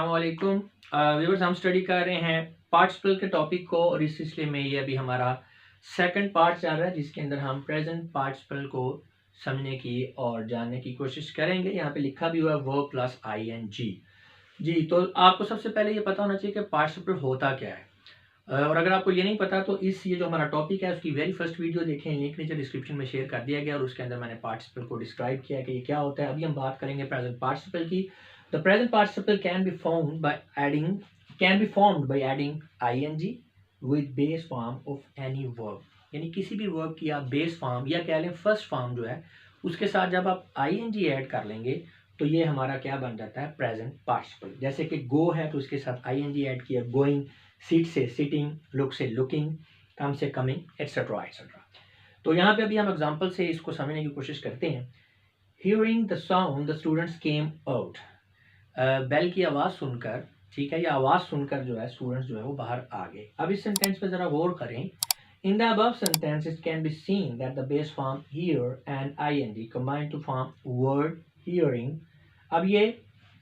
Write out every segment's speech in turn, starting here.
अस्सलामुअलैकुम व्यूअर्स, हम स्टडी कर रहे हैं पार्टिसिपल के टॉपिक को और इस सिलसिले में ये अभी हमारा सेकंड पार्ट चल रहा है जिसके अंदर हम प्रेजेंट पार्टिसिपल को समझने की और जानने की कोशिश करेंगे। यहाँ पे लिखा भी हुआ है वर्ब प्लस आईएनजी। जी, तो आपको सबसे पहले ये पता होना चाहिए कि पार्टिसिपल होता क्या है। और अगर आपको ये नहीं पता तो ये जो हमारा टॉपिक है उसकी वेरी फर्स्ट वीडियो देखें, लिंक नीचे डिस्क्रिप्शन में शेयर कर दिया गया और उसके अंदर मैंने पार्टिसिपल को डिस्क्राइब किया कि ये क्या होता है। अभी हम बात करेंगे प्रेजेंट पार्टिसिपल की। The present participle can be formed by adding ING with base form of any verb. यानी किसी भी वर्ब की आप बेस फॉर्म या कह लें फर्स्ट फॉर्म जो है उसके साथ जब आप आईएनजी ऐड कर लेंगे तो ये हमारा क्या बन जाता है, प्रेजेंट पार्टिसिपल। जैसे कि गो है तो उसके साथ आईएनजी ऐड किया, गोइंग, सीट से सिटिंग, लुक से लुकिंग, कम से कमिंग, एटसेट्रा एटसेट्रा। तो यहाँ पे अभी हम एग्जांपल से इसको समझने की कोशिश करते हैं। Hearing the sound the students came out. Bell की आवाज़ सुनकर, ठीक है, ये आवाज़ सुनकर जो है स्टूडेंट्स जो है वो बाहर आ गए। अब इस सेंटेंस पे ज़रा गौर करें। In the above sentence, it can be seen that the base form hear and ing combine to form word hearing. अब ये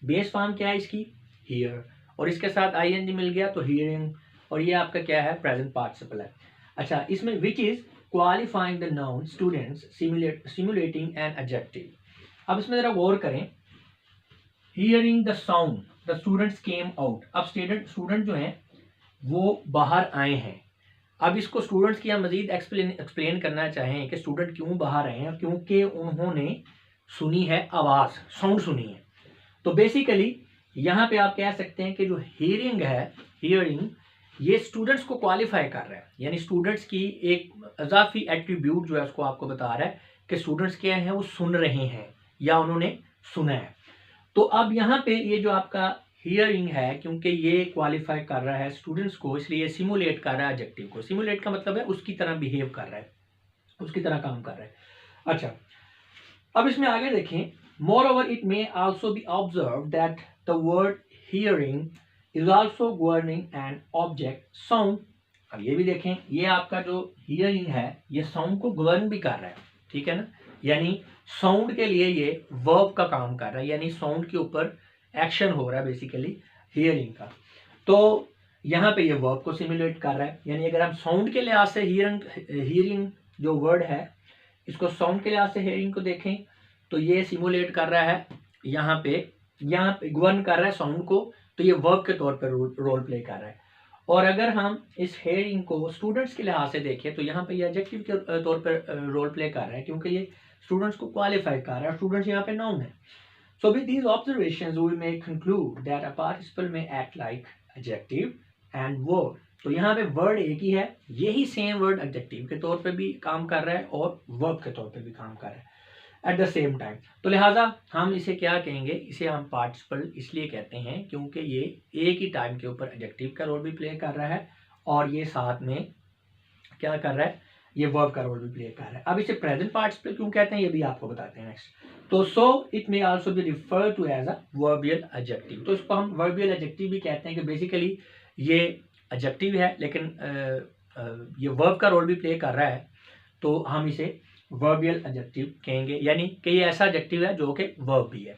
बेस फॉर्म क्या है इसकी, hear, और इसके साथ ing मिल गया तो hearing, और ये आपका क्या है, प्रेजेंट पार्टिसिपल है। अच्छा, इसमें which is qualifying the noun students simulating an adjective। अब इसमें ज़रा गौर करें। hearing the sound the students came out। अब स्टूडेंट जो हैं वो बाहर आए हैं। अब इसको स्टूडेंट्स की हम मजीद एक्सप्लेन करना चाहें कि स्टूडेंट क्यों बाहर आए हैं, क्योंकि उन्होंने सुनी है आवाज़, साउंड सुनी है। तो बेसिकली यहाँ पे आप कह सकते हैं कि जो हियरिंग ये स्टूडेंट्स को क्वालिफाई कर रहा है, यानी स्टूडेंट्स की एक अजाफी एट्रीब्यूट जो है उसको आपको बता रहा है कि स्टूडेंट्स क्या हैं, वो सुन रहे हैं या उन्होंने सुना है। तो अब यहाँ पे ये जो आपका हियरिंग है, क्योंकि ये क्वालिफाई कर रहा है स्टूडेंट्स को, इसलिए सिमुलेट कर रहा है एडजेक्टिव को। सिमुलेट का मतलब है उसकी तरह बिहेव कर रहा है, उसकी तरह काम कर रहा है। अच्छा, अब इसमें आगे देखें। More over it may also B observe that the word hearing is also governing an object sound. अब ये भी देखें, ये आपका जो हियरिंग है ये साउंड को गवर्न भी कर रहा है, ठीक है ना, यानी साउंड के लिए ये वर्ब का काम कर रहा है, यानी साउंड के ऊपर एक्शन हो रहा है बेसिकली हियरिंग का। तो यहाँ पे ये वर्ब को सिमुलेट कर रहा है, यानी अगर हम साउंड के लिहाज से हियरिंग जो वर्ड है इसको साउंड के लिहाज से हियरिंग को देखें तो ये सिमुलेट कर रहा है, यहाँ पे गवर्न कर रहा है साउंड को, तो ये वर्ब के तौर पर रोल प्ले कर रहा है। और अगर हम इस हियरिंग को स्टूडेंट्स के लिहाज से देखें तो यहाँ पे ये एडजेक्टिव के तौर पर रोल प्ले कर रहा है, क्योंकि ये स्टूडेंट्स को क्वालिफाई कर रहा है। स्टूडेंट्स यहाँ पे नाउन है। So with these observations we may conclude that a participle may act like adjective and verb। तो यहाँ पे वर्ड एक ही है, यही सेम वर्ड एडजेक्टिव के तौर पे भी काम कर रहा है और वर्ब के तौर पे भी काम कर रहा है एट द सेम टाइम। तो लिहाजा हम इसे क्या कहेंगे, इसे हम पार्टिसिपल इसलिए कहते हैं क्योंकि ये एक ही टाइम के ऊपर एडजेक्टिव का रोल भी प्ले कर रहा है और ये साथ में क्या कर रहा है, ये वर्ब का रोल भी प्ले कर रहा है। अब इसे प्रेजेंट पार्टिसिपल क्यों कहते हैं ये भी आपको बताते हैं नेक्स्ट। तो so it may also be refer to as a verbal adjective. तो इसको हम वर्बियल एडजेक्टिव भी कहते हैं कि बेसिकली ये एडजेक्टिव है लेकिन ये वर्ब का रोल भी प्ले कर रहा है, तो हम इसे वर्बियल एडजेक्टिव कहेंगे, यानी कि ये ऐसा एडजेक्टिव है जो कि वर्ब भी है।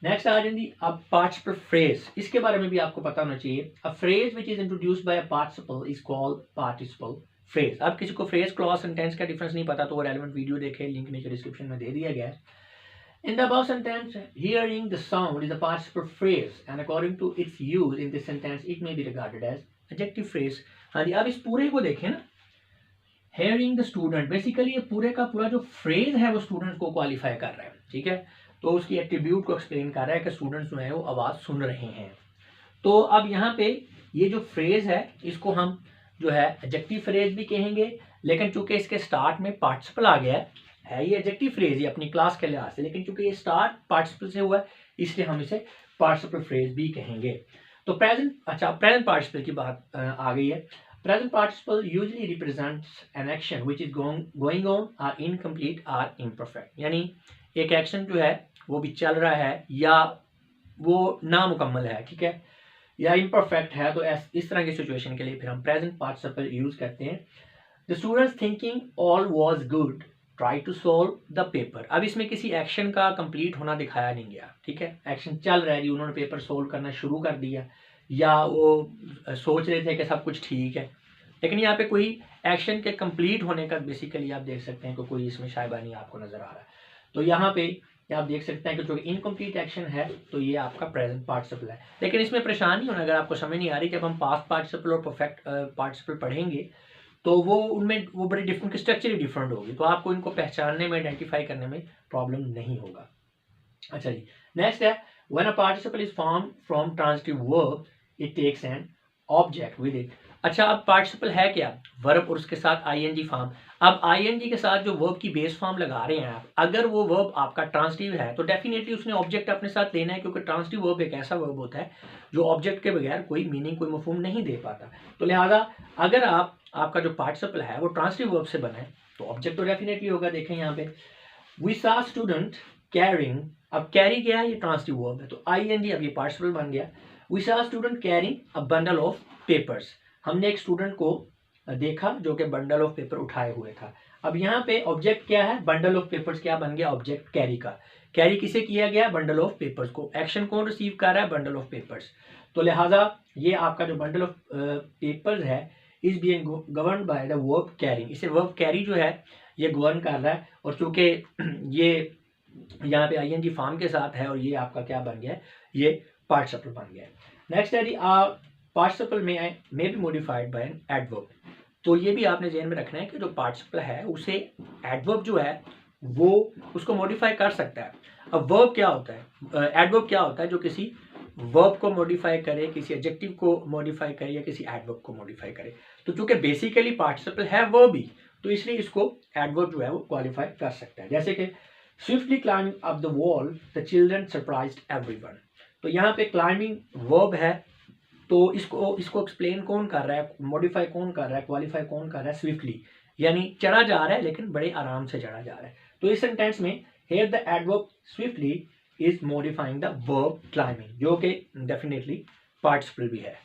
नेक्स्ट आ जाएंगी अब पार्टिसिपल फ्रेज। इसके बारे में भी आपको पता होना चाहिए। A phrase which is introduced by a participle is called participle phrase. अब किसी को फ्रेज, क्लॉज, सेंटेंस का डिफरेंस नहीं पता तो वो रेलेवेंट वीडियो देखे, लिंक नीचे डिस्क्रिप्शन में दे दिया गया है। In the above sentence, hearing the sound is a participle phrase, and according to its use in this sentence, it may be regarded as adjective phrase। हाँ जी, अब इस पूरे को देखें ना, hearing the student, बेसिकली ये पूरे का पूरा जो फ्रेज है वो स्टूडेंट्स को क्वालिफाई कर रहा है, ठीक है, तो उसकी एट्रीब्यूट को एक्सप्लेन कर रहा है कि स्टूडेंट्स जो है वो आवाज़ सुन रहे हैं। तो अब यहाँ पे ये जो फ्रेज है इसको हम जो है एडजेक्टिव फ्रेज भी कहेंगे, लेकिन चूंकि इसके स्टार्ट में पार्टिसिपल आ गया है ये एडजेक्टिव फ्रेज ही अपनी क्लास के लिहाज से, लेकिन चूंकि ये स्टार्ट पार्टिसिपल से हुआ है इसलिए हम इसे पार्टिसिपल फ्रेज भी कहेंगे। तो प्रेजेंट पार्टिसिपल की बात आ गई है। Present participle usually represents an action which is going on or incomplete or imperfect, यानी एक एक्शन जो है वो भी चल रहा है या वो नामुकम्मल है, ठीक है, या इम्परफेक्ट है। तो इस तरह की सिचुएशन के लिए फिर हम प्रेजेंट पार्टिसिपल यूज करते हैं। The students thinking all was good try to solve the paper. अब इसमें किसी एक्शन का कंप्लीट होना दिखाया नहीं गया, ठीक है, एक्शन चल रहा है जी, उन्होंने पेपर सोल्व करना शुरू कर दिया या वो सोच रहे थे कि सब कुछ ठीक है, लेकिन यहाँ पे कोई एक्शन के कंप्लीट होने का बेसिकली आप देख सकते हैं कि कोई इसमें शायबानी आपको नज़र आ रहा है। तो यहाँ पे आप देख सकते हैं कि जो इनकम्प्लीट एक्शन है तो ये आपका प्रेजेंट पार्टिसिपल है। लेकिन इसमें परेशान नहीं होना, अगर आपको समझ नहीं आ रही कि अब हम पास्ट पार्टिसिपल और परफेक्ट पार्टिसिपल पढ़ेंगे तो वो उनमें वो बड़ी डिफरेंट स्ट्रक्चर ही डिफरेंट होगी, तो आपको इनको पहचानने में, आइडेंटिफाई करने में प्रॉब्लम नहीं होगा। अच्छा जी, नेक्स्ट है when a participle is form from transitive verb it takes an object with it. अच्छा, अब पार्टिसिपल है क्या? वर्ब और उसके साथ आईएनजी फॉर्म। अब आईएनजी के साथ जो वर्ब की बेस फॉर्म लगा रहे हैं आप, अगर वो वर्ब आपका ट्रांजिटिव है तो डेफिनेटली उसने ऑब्जेक्ट अपने साथ लेना है, क्योंकि ट्रांजिटिव वर्ब एक ऐसा वर्ब होता है जो ऑब्जेक्ट के बगैर कोई मीनिंग, कोई मफहूम नहीं दे पाता। तो लिहाजा अगर आपका जो पार्टिसिपल है वो ट्रांजिटिव वर्ब से बना है तो ऑब्जेक्ट तो डेफिनेटली होगा। देखें यहाँ पे वी सा स्टूडेंट कैरिंग, अब कैरी क्या है? ये ट्रांजिटिव वर्ब है, तो आईएनजी अब ये पार्टिसिपल बन गया। We saw student carrying a bundle of papers, हमने एक स्टूडेंट को देखा जो कि बंडल ऑफ पेपर उठाए हुए था। अब यहाँ पे ऑब्जेक्ट क्या है? बंडल ऑफ पेपर्स क्या बन गया? ऑब्जेक्ट कैरी का। कैरी किसे किया गया? बंडल ऑफ पेपर्स को। एक्शन कौन रिसीव कर रहा है? Bundle of papers. तो लिहाजा ये आपका जो बंडल ऑफ पेपर्स है is being govern by the verb carrying, इसे वर्ब कैरी जो है ये गवर्न कर रहा है, और चूंकि ये यहाँ पे आईएनजी फॉर्म के साथ है और ये आपका क्या बन गया है? ये पार्टिसिपल बन गया है। नेक्स्ट है जी पार्टिसिपल में be modified by an adverb. तो ये भी आपने ध्यान में रखना है कि जो पार्टिसिपल है उसे एडवर्ब जो है वो उसको मॉडिफाई कर सकता है। अब वर्ब क्या होता है? एडवर्ब क्या होता है? जो किसी वर्ब को मॉडिफाई करे, किसी एडजेक्टिव को मॉडिफाई करे या किसी एडवर्ब को मॉडिफाई करे। तो चूंकि बेसिकली पार्टिसिपल है वर्ब ही, तो इसलिए इसको एडवर्ब जो है वो क्वालिफाई कर सकता है। जैसे कि swiftly climbing up the wall the children surprised everyone. तो यहाँ पे क्लाइंबिंग वर्ब है, तो इसको एक्सप्लेन कौन कर रहा है, मॉडिफाई कौन कर रहा है, क्वालिफाई कौन कर रहा है? स्विफ्टली, यानी चढ़ा जा रहा है लेकिन बड़े आराम से चढ़ा जा रहा है। तो इस सेंटेंस में here the adverb swiftly is modifying the verb climbing, जो कि डेफिनेटली पार्टिसिपल भी है।